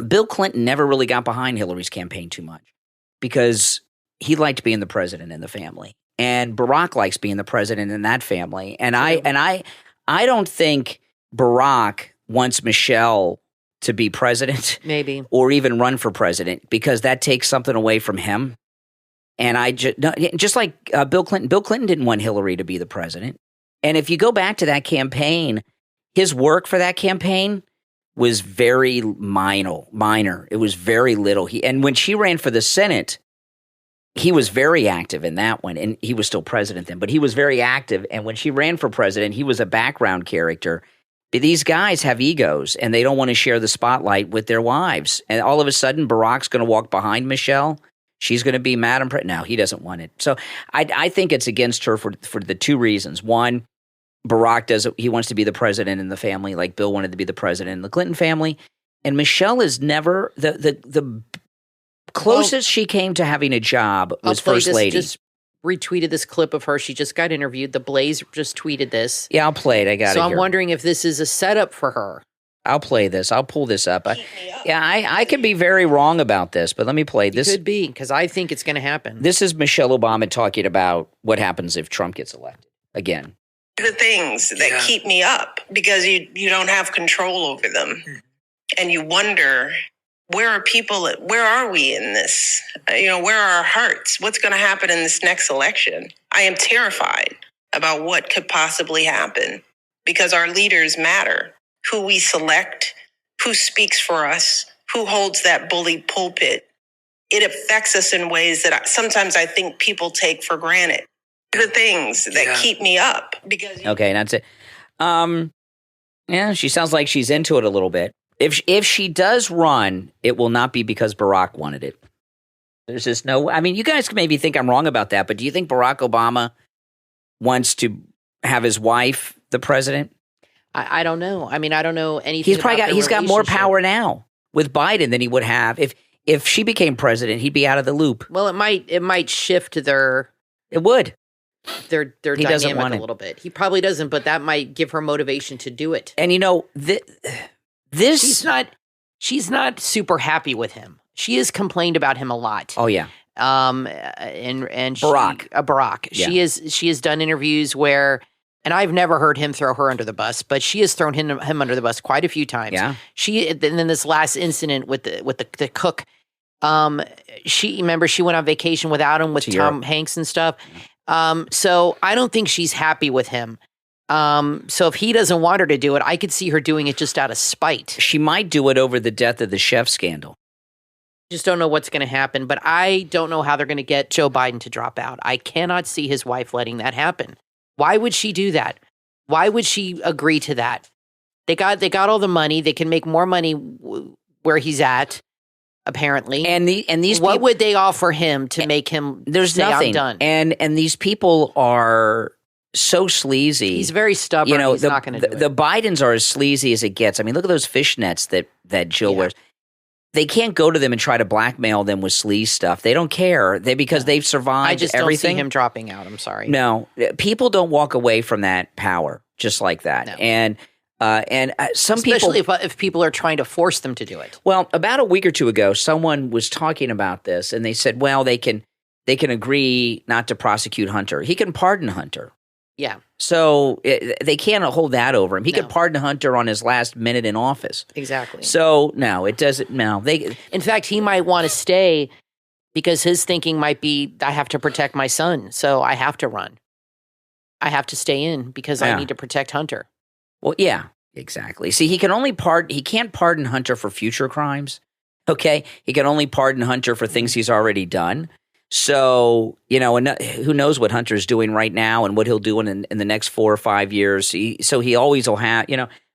Bill Clinton never really got behind Hillary's campaign too much because he liked being the president in the family. And Barack likes being the president in that family. And I don't think Barack wants Michelle to be president, maybe, or even run for president, because that takes something away from him. And just like Bill Clinton. Bill Clinton didn't want Hillary to be the president. And if you go back to that campaign, his work for that campaign was very minor. It was very little. And when she ran for the Senate, he was very active in that one, and he was still president then, but he was very active. And when she ran for president, he was a background character. These guys have egos, and they don't want to share the spotlight with their wives. And all of a sudden, Barack's going to walk behind Michelle. She's going to be Madam President. No, he doesn't want it. So I think it's against her for the two reasons. One, Barack he wants to be the president in the family, like Bill wanted to be the president in the Clinton family. And Michelle is never the closest she came to having a job was first lady. Just retweeted this clip of her. She just got interviewed. The Blaze just tweeted this. Yeah, I'll play it. I got it. So I'm here. wondering if this is a setup for her. I'll play this. I'll pull this up. I could be very wrong about this, but let me play this. It could be, because I think it's going to happen. This is Michelle Obama talking about what happens if Trump gets elected again. The things that keep me up, because you don't have control over them. And you wonder, where are we in this? Where are our hearts? What's going to happen in this next election? I am terrified about what could possibly happen, because our leaders matter. Who we select, who speaks for us, who holds that bully pulpit. It affects us in ways that sometimes I think people take for granted. The things that keep me up, because okay, that's it. Yeah, she sounds like she's into it a little bit. If she does run, it will not be because Barack wanted it. There's just no. I mean, you guys maybe think I'm wrong about that, but do you think Barack Obama wants to have his wife the president? I don't know. I mean, I don't know anything. He's got more power now with Biden than he would have if she became president. He'd be out of the loop. Well, it might shift their. It would. Their dynamic a little bit. He probably doesn't, but that might give her motivation to do it. And this she's not super happy with him. She has complained about him a lot. Oh yeah. And Barack. Yeah. She has done interviews where, and I've never heard him throw her under the bus, but she has thrown him under the bus quite a few times. Yeah. And then this last incident with the cook, she went on vacation without him with Tom Hanks and stuff. So I don't think she's happy with him. So if he doesn't want her to do it, I could see her doing it just out of spite. She might do it over the death of the chef scandal. Just don't know what's going to happen, but I don't know how they're going to get Joe Biden to drop out. I cannot see his wife letting that happen. Why would she do that? Why would she agree to that? They got all the money. They can make more money where he's at, apparently. And these what would they offer him to make him there's say, nothing. I'm done? And these people are so sleazy. He's very stubborn. He's not going to do it. The Bidens are as sleazy as it gets. I mean, look at those fishnets that Jill wears. They can't go to them and try to blackmail them with sleaze stuff. They don't care. Because they've survived I just everything. don't see him dropping out. I'm sorry. No, people don't walk away from that power just like that. No. And some especially people, if people are trying to force them to do it. Well, about a week or two ago, someone was talking about this, and they said, well, they can agree not to prosecute Hunter. He can pardon Hunter. Yeah. So they can't hold that over him. He could pardon Hunter on his last minute in office. Exactly. So no, it doesn't. No, in fact, he might want to stay because his thinking might be, I have to protect my son, so I have to run. I have to stay in because I need to protect Hunter. Well, yeah, exactly. See, he can't pardon Hunter for future crimes. Okay, he can only pardon Hunter for things he's already done. So, and who knows what Hunter's doing right now and what he'll do in the next 4 or 5 years. So he always will have,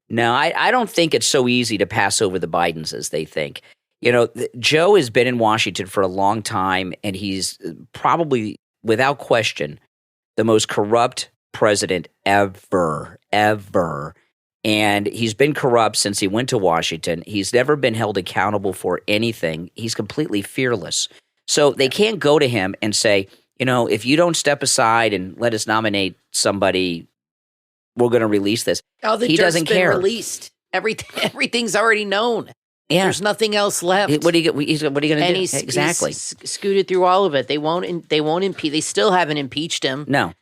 no, I don't think it's so easy to pass over the Bidens as they think. Joe has been in Washington for a long time, and he's probably, without question, the most corrupt president ever. And he's been corrupt since he went to Washington. He's never been held accountable for anything. He's completely fearless. So they can't go to him and say, if you don't step aside and let us nominate somebody, we're going to release this. Oh, he doesn't care. Released. Everything's already known. Yeah. There's nothing else left. What are you going to do? Exactly. He's scooted through all of it. They won't impeach. They still haven't impeached him. No.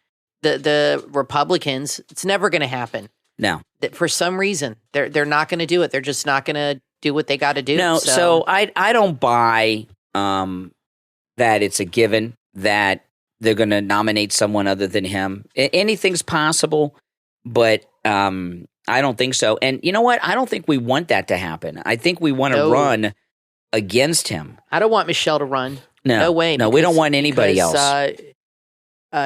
The Republicans, it's never going to happen. No. For some reason, they're not going to do it. They're just not going to do what they got to do. No. So I don't buy that it's a given that they're going to nominate someone other than him. Anything's possible, but I don't think so. And you know what? I don't think we want that to happen. I think we want to run against him. I don't want Michelle to run. No way. No, we don't want anybody else.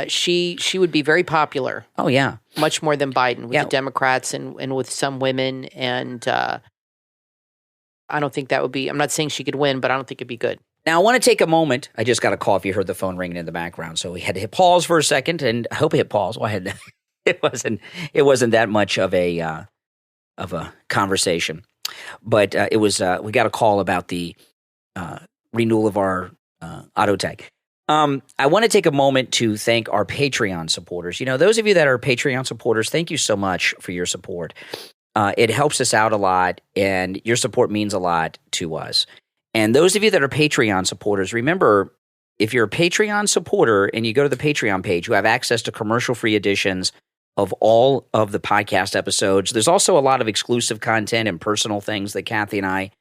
She would be very popular. Oh, yeah. Much more than Biden with the Democrats and with some women. And I don't think that would be – I'm not saying she could win, but I don't think it'd be good. Now, I want to take a moment. I just got a call if you heard the phone ringing in the background. So we had to hit pause for a second, and I hope I hit pause. Well, it wasn't that much of a conversation. But it was we got a call about the renewal of our auto tag. I want to take a moment to thank our Patreon supporters. You know, those of you that are Patreon supporters, thank you so much for your support. It helps us out a lot, and your support means a lot to us. And those of you that are Patreon supporters, remember, if you're a Patreon supporter and you go to the Patreon page, you have access to commercial-free editions of all of the podcast episodes. There's also a lot of exclusive content and personal things that Kathy and I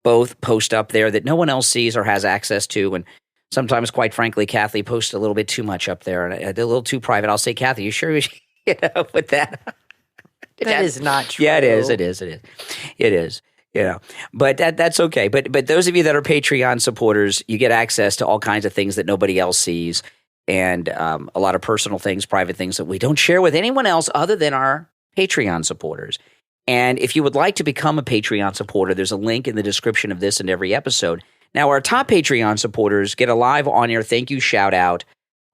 both post up there that no one else sees or has access to. And sometimes, quite frankly, Kathy posts a little bit too much up there and a little too private. I'll say, Kathy, you sure you should with that? That is not true. Yeah, it is. You know, but that's okay. But those of you that are Patreon supporters, you get access to all kinds of things that nobody else sees, and a lot of personal things, private things that we don't share with anyone else other than our Patreon supporters. And if you would like to become a Patreon supporter, there's a link in the description of this and every episode. Now, our top Patreon supporters get a live on-air thank you shout-out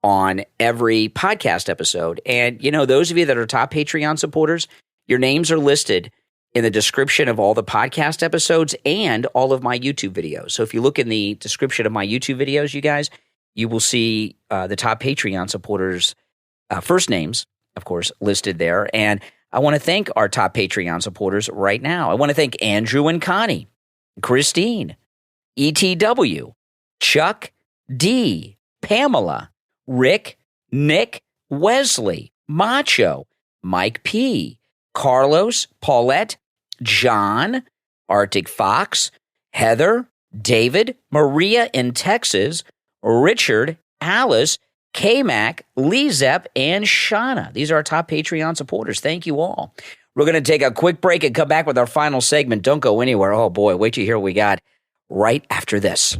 on every podcast episode. And, you know, those of you that are top Patreon supporters, your names are listed in the description of all the podcast episodes and all of my YouTube videos. So if you look in the description of my YouTube videos, you guys, you will see the top Patreon supporters' first names, of course, listed there. And I want to thank our top Patreon supporters right now. I want to thank Andrew and Connie, Christine, ETW, Chuck, D, Pamela, Rick, Nick, Wesley, Macho, Mike P, Carlos, Paulette, John, ActicFox, Heather, David, Maria in Texas, Richard, Alice, K-Mac, LeeZep, and Shawna. These are our top Patreon supporters. Thank you all. We're going to take a quick break and come back with our final segment. Don't go anywhere. Oh, boy, wait till you hear what we got right after this.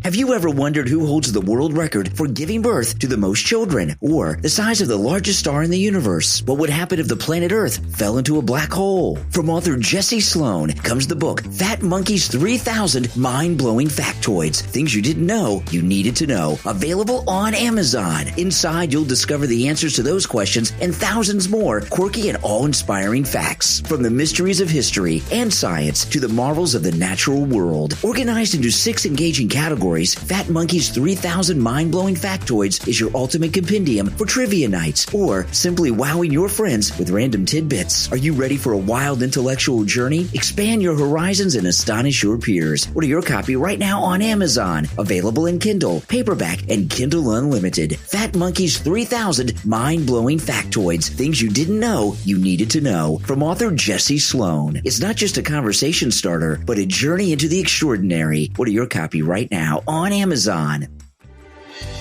Have you ever wondered who holds the world record for giving birth to the most children, or the size of the largest star in the universe? What would happen if the planet Earth fell into a black hole? From author Jesse Sloan comes the book Fat Monkey's 3,000 Mind-Blowing Factoids, Things You Didn't Know You Needed to Know, available on Amazon. Inside, you'll discover the answers to those questions and thousands more quirky and awe-inspiring facts, from the mysteries of history and science to the marvels of the natural world. Organized into 6 engaging categories, Fat Monkey's 3,000 Mind-Blowing Factoids is your ultimate compendium for trivia nights or simply wowing your friends with random tidbits. Are you ready for a wild intellectual journey? Expand your horizons and astonish your peers. Order your copy right now on Amazon. Available in Kindle, paperback, and Kindle Unlimited. Fat Monkey's 3,000 Mind-Blowing Factoids, Things You Didn't Know You Needed to Know, from author Jesse Sloan. It's not just a conversation starter, but a journey into the extraordinary. Order your copy right now on Amazon.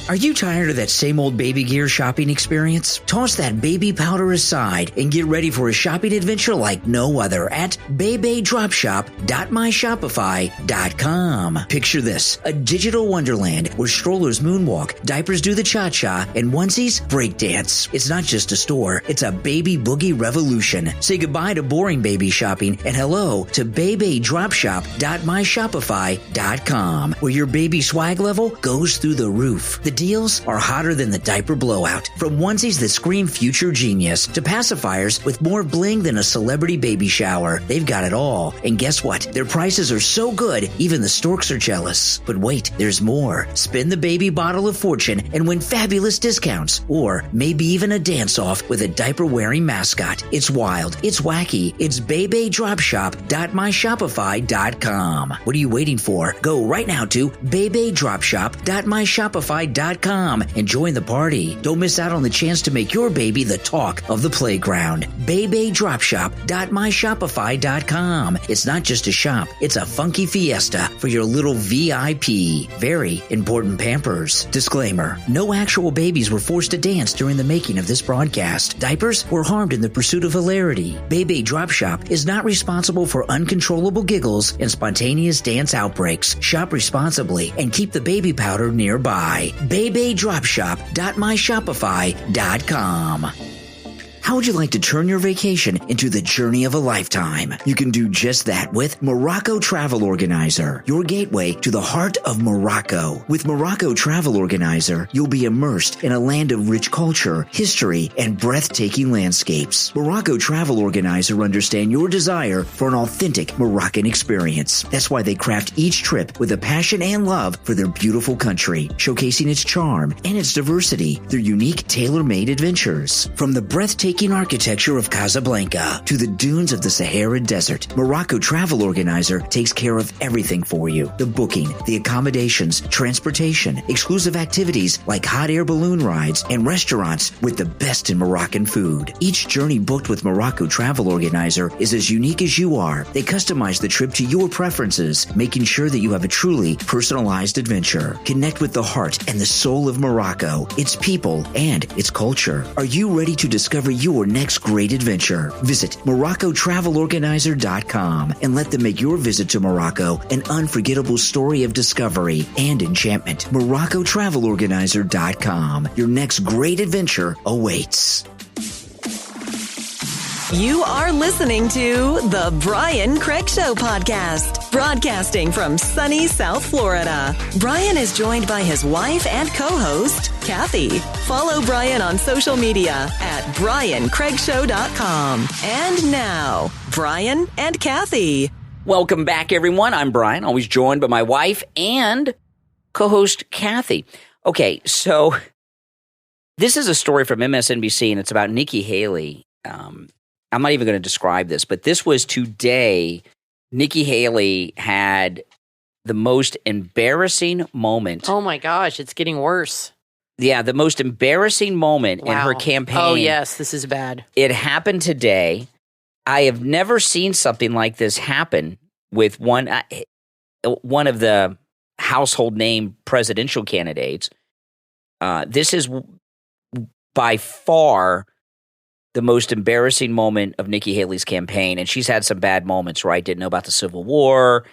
Are you tired of that same old baby gear shopping experience? Toss that baby powder aside and get ready for a shopping adventure like no other at babeydropshop.myshopify.com. Picture this, a digital wonderland where strollers moonwalk, diapers do the cha-cha, and onesies breakdance. It's not just a store, it's a baby boogie revolution. Say goodbye to boring baby shopping and hello to babeydropshop.myshopify.com, where your baby swag level goes through the roof. The deals are hotter than the diaper blowout. From onesies that scream future genius to pacifiers with more bling than a celebrity baby shower, they've got it all. And guess what? Their prices are so good, even the storks are jealous. But wait, there's more. Spin the baby bottle of fortune and win fabulous discounts, or maybe even a dance-off with a diaper-wearing mascot. It's wild. It's wacky. It's babeydropshop.myshopify.com. What are you waiting for? Go right now to babeydropshop.myshopify.com BabyDropShop.com and join the party. Don't miss out on the chance to make your baby the talk of the playground. BabyDropShop.myshopify.com. It's not just a shop, it's a funky fiesta for your little VIP. Very important Pampers. Disclaimer: no actual babies were forced to dance during the making of this broadcast. Diapers were harmed in the pursuit of hilarity. Baby Drop Shop is not responsible for uncontrollable giggles and spontaneous dance outbreaks. Shop responsibly and keep the baby powder nearby. BabyDropShop.myshopify.com. How would you like to turn your vacation into the journey of a lifetime? You can do just that with Morocco Travel Organizer, your gateway to the heart of Morocco. With Morocco Travel Organizer, you'll be immersed in a land of rich culture, history, and breathtaking landscapes. Morocco Travel Organizer understand your desire for an authentic Moroccan experience. That's why they craft each trip with a passion and love for their beautiful country, showcasing its charm and its diversity, their unique tailor-made adventures. From the breathtaking architecture of Casablanca to the dunes of the Sahara Desert, Morocco Travel Organizer takes care of everything for you. The booking, the accommodations, transportation, exclusive activities like hot air balloon rides, and restaurants with the best in Moroccan food. Each journey booked with Morocco Travel Organizer is as unique as you are. They customize the trip to your preferences, making sure that you have a truly personalized adventure. Connect with the heart and the soul of Morocco, its people, and its culture. Are you ready to discover your next great adventure? Visit MoroccoTravelOrganizer.com and let them make your visit to Morocco an unforgettable story of discovery and enchantment. MoroccoTravelOrganizer.com. Your next great adventure awaits. You are listening to The Brian Craig Show podcast, broadcasting from sunny South Florida. Brian is joined by his wife and co-host, Kathy. Follow Brian on social media at BrianCraigShow.com. And now, Brian and Kathy. Welcome back, everyone. I'm Brian, always joined by my wife and co-host, Kathy. Okay, so this is a story from MSNBC, and it's about Nikki Haley. I'm not even going to describe this, but this was today. Nikki Haley had the most embarrassing moment. Oh my gosh, it's getting worse. Yeah, the most embarrassing moment in her campaign. Oh yes, this is bad. It happened today. I have never seen something like this happen with one of the household name presidential candidates. This is by far the most embarrassing moment of Nikki Haley's campaign, and she's had some bad moments, right? Didn't know about the Civil War.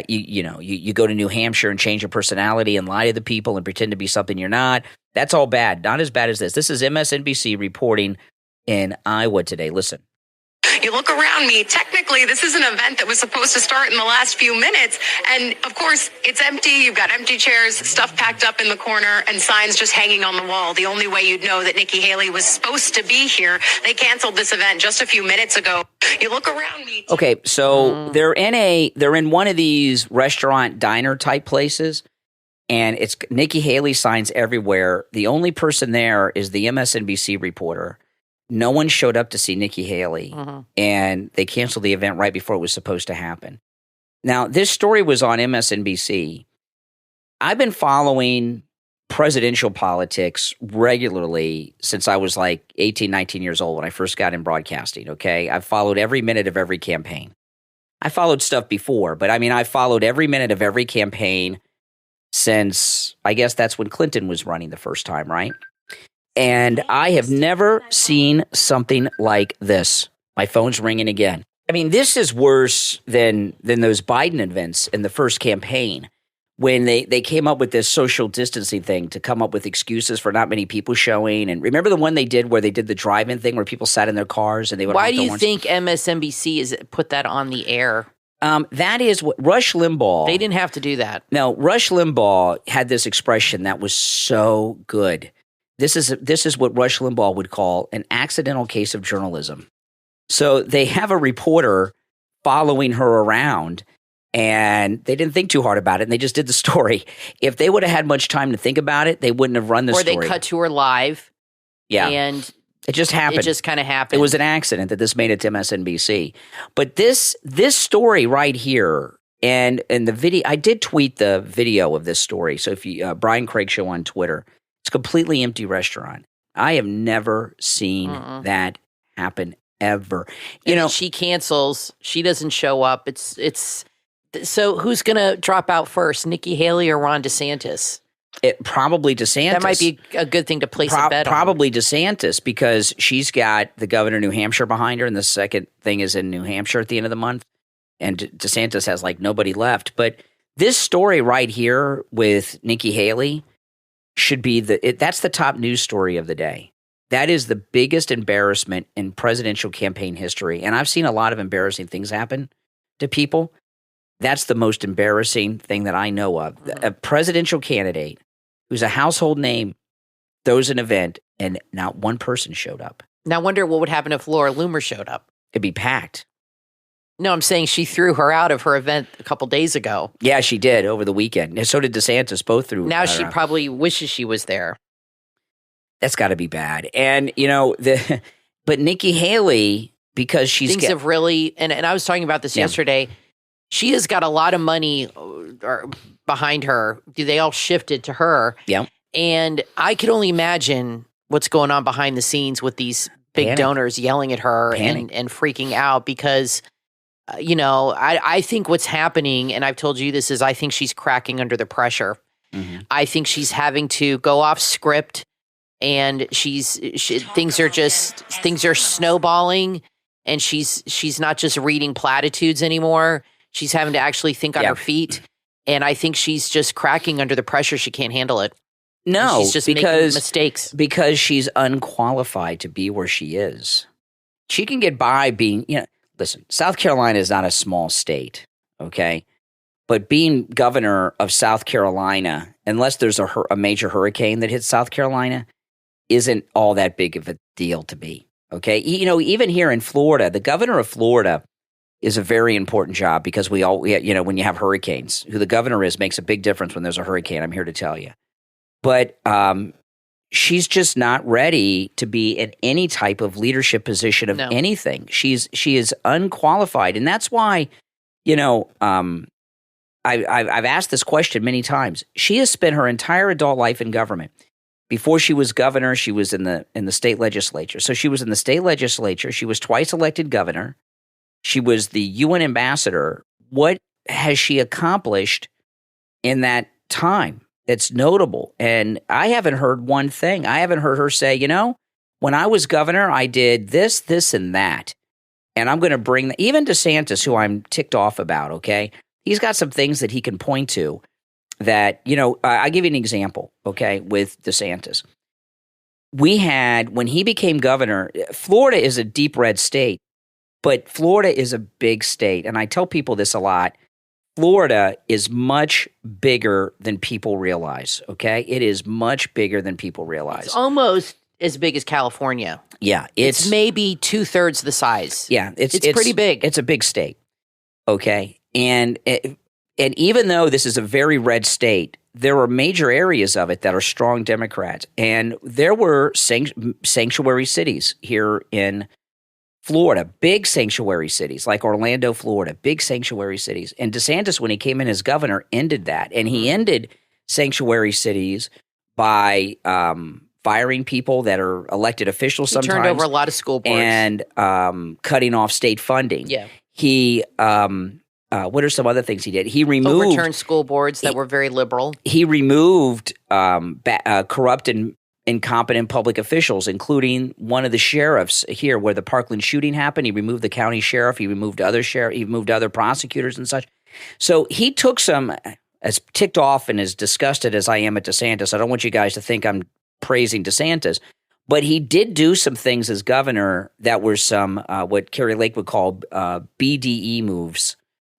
You go to New Hampshire and change your personality and lie to the people and pretend to be something you're not. That's all bad. Not as bad as this. This is MSNBC reporting in Iowa today. Listen. You look around me, technically this is an event that was supposed to start in the last few minutes. And of course, it's empty. You've got empty chairs, stuff packed up in the corner, and signs just hanging on the wall. The only way you'd know that Nikki Haley was supposed to be here. They canceled this event just a few minutes ago. You look around me. Okay, so they're in one of these restaurant diner type places, and it's Nikki Haley signs everywhere. The only person there is the MSNBC reporter. No one showed up to see Nikki Haley, and they canceled the event right before it was supposed to happen. Now, this story was on MSNBC. I've been following presidential politics regularly since I was like 18, 19 years old when I first got in broadcasting, okay? I've followed every minute of every campaign. I followed stuff before, but I followed every minute of every campaign since, I guess that's when Clinton was running the first time, right? And I have never seen something like this. My phone's ringing again. This is worse than those Biden events in the first campaign when they came up with this social distancing thing to come up with excuses for not many people showing. And remember the one they did where they did the drive-in thing where people sat in their cars and they would. Why do you think MSNBC is put that on the air? That is what Rush Limbaugh. They didn't have to do that. No, Rush Limbaugh had this expression that was so good. This is what Rush Limbaugh would call an accidental case of journalism. So they have a reporter following her around, and they didn't think too hard about it, and they just did the story. If they would have had much time to think about it, they wouldn't have run the story. Or they cut to her live. Yeah. And it just happened. It just kind of happened. It was an accident that this made it to MSNBC. But this story right here, and the video, I did tweet the video of this story. So if you Brian Craig Show on Twitter. It's a completely empty restaurant. I have never seen that happen ever. You know, she cancels. She doesn't show up. It's so who's going to drop out first, Nikki Haley or Ron DeSantis? Probably DeSantis. That might be a good thing to place a bet on. Probably DeSantis, because she's got the governor of New Hampshire behind her, and the second thing is in New Hampshire at the end of the month, and DeSantis has like nobody left. But this story right here with Nikki Haley should be that's the top news story of the day. That is the biggest embarrassment in presidential campaign history. And I've seen a lot of embarrassing things happen to people. That's the most embarrassing thing that I know of. A presidential candidate who's a household name throws an event and not one person showed up. Now I wonder what would happen if Laura Loomer showed up. It'd be packed. No, I'm saying she threw her out of her event a couple days ago. Yeah, she did over the weekend. And so did DeSantis, both threw. Now she probably wishes she was there. That's got to be bad. And, you know, but Nikki Haley, because she's... Things have really... And I was talking about this yesterday. She has got a lot of money behind her. They all shifted to her. Yeah. And I could only imagine what's going on behind the scenes with these big donors yelling at her and freaking out because... you know, I think what's happening, and I've told you this, is I think she's cracking under the pressure. I think she's having to go off script, and things are snowballing, and she's not just reading platitudes anymore. She's having to actually think on her feet, and I think she's just cracking under the pressure. She can't handle it. No, she's just making mistakes because she's unqualified to be where she is. She can get by being, you know. Listen, South Carolina is not a small state, okay? But being governor of South Carolina, unless there's a major hurricane that hits South Carolina, isn't all that big of a deal to me, okay? You know, even here in Florida, the governor of Florida is a very important job because you know, when you have hurricanes, who the governor is makes a big difference when there's a hurricane, I'm here to tell you. But she's just not ready to be in any type of leadership position of anything. She is unqualified, and that's why, you know, I've asked this question many times. She has spent her entire adult life in government. Before she was governor, she was in the state legislature. So she was in the state legislature. She was twice elected governor. She was the UN ambassador. What has she accomplished in that time? It's notable. And I haven't heard one thing. I haven't heard her say, you know, when I was governor, I did this, this, and that. And I'm going to bring even DeSantis, who I'm ticked off about, okay? He's got some things that he can point to that, you know, I'll give you an example, okay, with DeSantis. When he became governor, Florida is a deep red state, but Florida is a big state. And I tell people this a lot. Florida is much bigger than people realize, okay? It is much bigger than people realize. It's almost as big as California. Yeah. It's maybe 2/3 the size. Yeah. It's pretty big. It's a big state, okay? And even though this is a very red state, there are major areas of it that are strong Democrats. And there were sanctuary cities here in Florida, big sanctuary cities like Orlando, Florida, big sanctuary cities. And DeSantis, when he came in as governor, ended that. And he ended sanctuary cities by firing people that are elected officials sometimes. He turned over a lot of school boards. And cutting off state funding. Yeah. He, what are some other things he did? He removed— overturned school boards that were very liberal. He removed corrupt and incompetent public officials, including one of the sheriffs here where the Parkland shooting happened. He removed the county sheriff. He removed other he removed other prosecutors and such. So he took some, as ticked off and as disgusted as I am at DeSantis, I don't want you guys to think I'm praising DeSantis, but he did do some things as governor that were some what Carrie Lake would call BDE moves,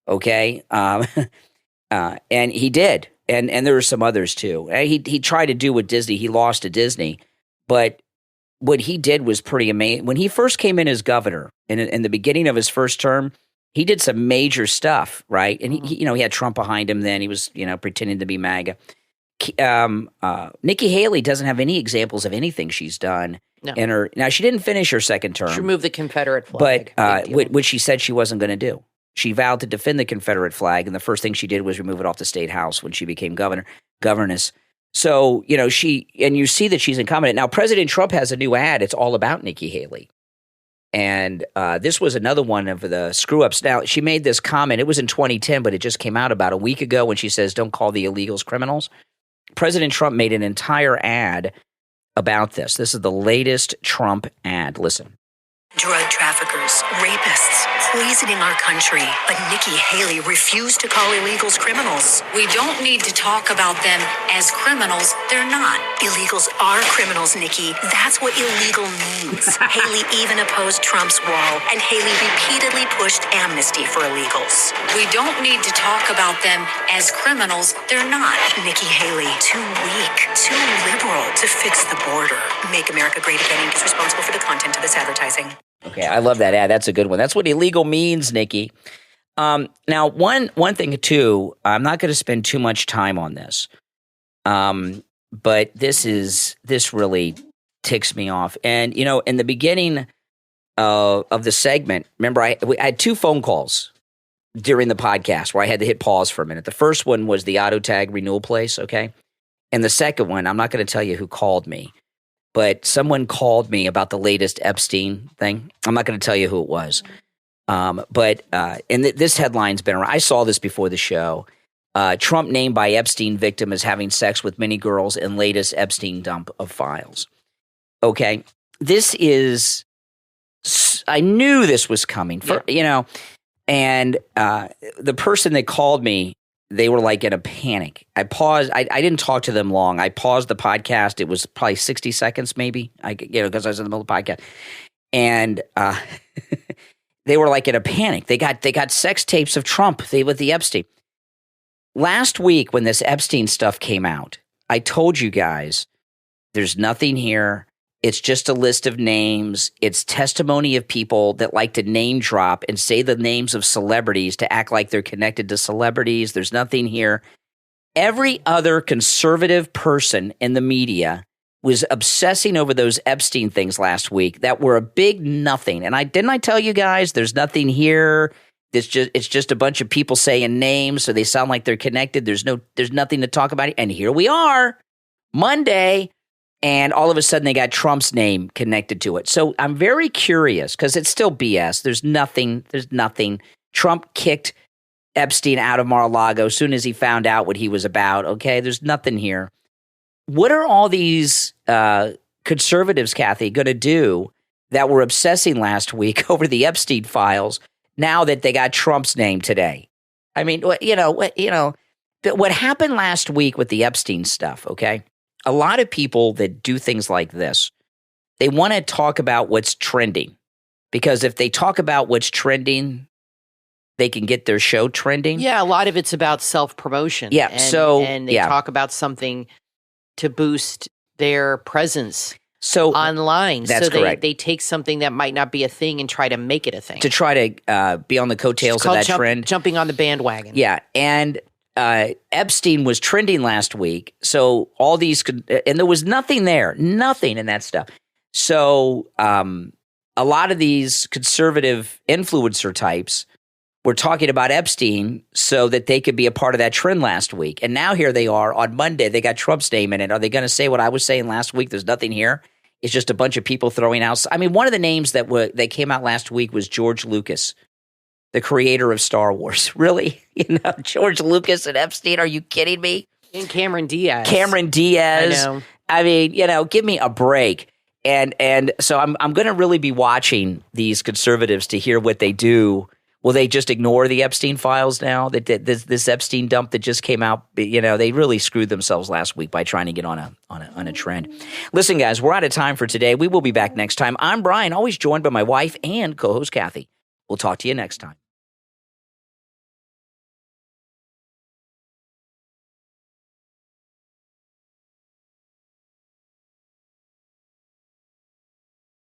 okay? And he did. And there were some others too. He tried to do with Disney. He lost to Disney. But what he did was pretty amazing. When he first came in as governor, in the beginning of his first term, he did some major stuff, right? And he had Trump behind him then. He was, pretending to be MAGA. Nikki Haley doesn't have any examples of anything she's done. No. Now, she didn't finish her second term. She removed the Confederate flag. But which she said she wasn't going to do. She vowed to defend the Confederate flag, and the first thing she did was remove it off the state house when she became governess. So, you see that she's incompetent. Now, President Trump has a new ad. It's all about Nikki Haley. And this was another one of the screw-ups. Now, she made this comment. It was in 2010, but it just came out about a week ago when she says, don't call the illegals criminals. President Trump made an entire ad about this. This is the latest Trump ad. Listen. Drug traffickers, rapists, poisoning our country. But Nikki Haley refused to call illegals criminals. We don't need to talk about them as criminals. They're not. Illegals are criminals, Nikki. That's what illegal means. Haley even opposed Trump's wall, and Haley repeatedly pushed amnesty for illegals. We don't need to talk about them as criminals. They're not. Nikki Haley, too weak, too liberal to fix the border. Make America Great Again is responsible for the content of this advertising. Okay, I love that ad. That's a good one. That's what illegal means, Nikki. Now, one thing, too, I'm not going to spend too much time on this, but this really ticks me off. And, in the beginning of the segment, remember, I had 2 phone calls during the podcast where I had to hit pause for a minute. The first one was the auto tag renewal place, okay? And the second one, I'm not going to tell you who called me. But someone called me about the latest Epstein thing. I'm not going to tell you who it was. This headline's been around. I saw this before the show. Trump named by Epstein victim as having sex with many girls in latest Epstein dump of files. Okay. This is – I knew this was coming. And the person that called me, they were like in a panic. I paused. I didn't talk to them long. I paused the podcast. It was probably 60 seconds maybe, because I was in the middle of the podcast. And they were like in a panic. They got sex tapes of Trump with the Epstein. Last week when this Epstein stuff came out, I told you guys there's nothing here. It's just a list of names. It's testimony of people that like to name drop and say the names of celebrities to act like they're connected to celebrities. There's nothing here. Every other conservative person in the media was obsessing over those Epstein things last week that were a big nothing. And didn't I tell you guys there's nothing here? It's just a bunch of people saying names so they sound like they're connected. There's nothing to talk about. And here we are, Monday. And all of a sudden, they got Trump's name connected to it. So I'm very curious because it's still BS. There's nothing. Trump kicked Epstein out of Mar-a-Lago as soon as he found out what he was about. Okay, there's nothing here. What are all these conservatives, Kathy, going to do that were obsessing last week over the Epstein files now that they got Trump's name today? I mean, what happened last week with the Epstein stuff, okay? A lot of people that do things like this, they want to talk about what's trending because if they talk about what's trending, they can get their show trending. Yeah, a lot of it's about self-promotion. Yeah, and they talk about something to boost their presence online. That's correct. They take something that might not be a thing and try to make it a thing. To try to be on the coattails of that trend. Jumping on the bandwagon. Yeah, and Epstein was trending last week, so all these and there was nothing in that stuff. So a lot of these conservative influencer types were talking about Epstein so that they could be a part of that trend last week. And now here they are on Monday. They got Trump's name in it. Are they going to say what I was saying last week? There's nothing here. It's just a bunch of people throwing out. I mean, one of the names that came out last week was George Lucas, the creator of Star Wars. Really? George Lucas and Epstein? Are you kidding me? And Cameron Diaz. I know. I mean, give me a break. And so I'm going to really be watching these conservatives to hear what they do. Will they just ignore the Epstein files now? This Epstein dump that just came out, they really screwed themselves last week by trying to get on a trend. Listen, guys, we're out of time for today. We will be back next time. I'm Brian, always joined by my wife and co-host Kathy. We'll talk to you next time.